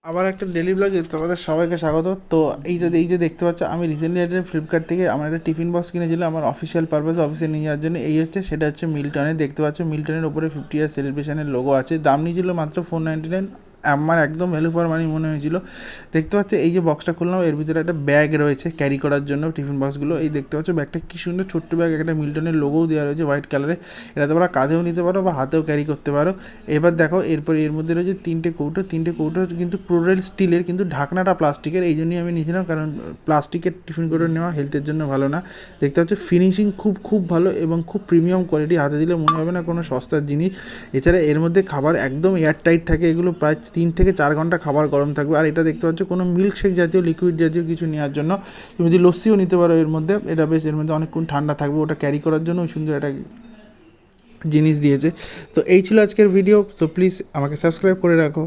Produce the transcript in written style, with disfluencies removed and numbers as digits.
আবার একটা ডেলি ব্লগে তোমাদের সবাইকে স্বাগত। তো এই যে দেখতে পাচ্ছ, আমি রিসেন্টলি একটা ফ্লিপকার্ট থেকে আমার একটা টিফিন বক্স কিনেছিলাম আমার অফিসিয়াল পারপাসে অফিসে নিয়ে যাওয়ার জন্য। সেটা হচ্ছে মিল্টনের। দেখতে পাচ্ছ মিল্টনের ওপরে 50 ইয়ার সেলিব্রেশনের লোগো আছে। দাম নিয়েছিল মাত্র 499। আমার একদম ভ্যালু ফর মানি মনে হয়েছিল। দেখতে পাচ্ছ এই যে বক্সটা খুললাম, এর ভিতরে একটা ব্যাগ রয়েছে ক্যারি করার জন্য টিফিন বক্সগুলো। এই দেখতে পাচ্ছ ব্যাগটা কী সুন্দর ছোট্ট ব্যাগ, একটা মিল্টনের লোগোও দেওয়া রয়েছে হোয়াইট কালারে। এটা তোমরা কাঁধেও নিতে পারো বা হাতেও ক্যারি করতে পারো। এবার দেখো এরপর এর মধ্যে রয়েছে তিনটে কৌটো কিন্তু প্রোডেল স্টিলের, কিন্তু ঢাকনাটা প্লাস্টিকের। এই জন্যই আমি নিয়েছিলাম, কারণ প্লাস্টিকের টিফিন কৌটো নেওয়া হেলথের জন্য ভালো না। দেখতে পাচ্ছ ফিনিশিং খুব ভালো এবং খুব প্রিমিয়াম কোয়ালিটি, হাতে দিলে মনে হবে না কোনো সস্তার জিনিস। এছাড়া এর মধ্যে খাবার একদম এয়ার টাইট থাকে, এগুলো প্রায় 3 থেকে 4 ঘন্টা খাবার গরম থাকবে। আর এটা দেখতে পাচ্ছ কোনো মিল্কশেক জাতীয় লিকুইড জাতীয় কিছু নেওয়ার জন্য, তুমি যদি লস্যিও নিতে পারো এর মধ্যে। এটা বেশ, এর মধ্যে অনেকক্ষণ ঠান্ডা থাকবে, ওটা ক্যারি করার জন্য ওই সুন্দর একটা জিনিস দিয়েছে। তো এই ছিল আজকের ভিডিও। সো প্লিজ আমাকে সাবস্ক্রাইব করে রাখো।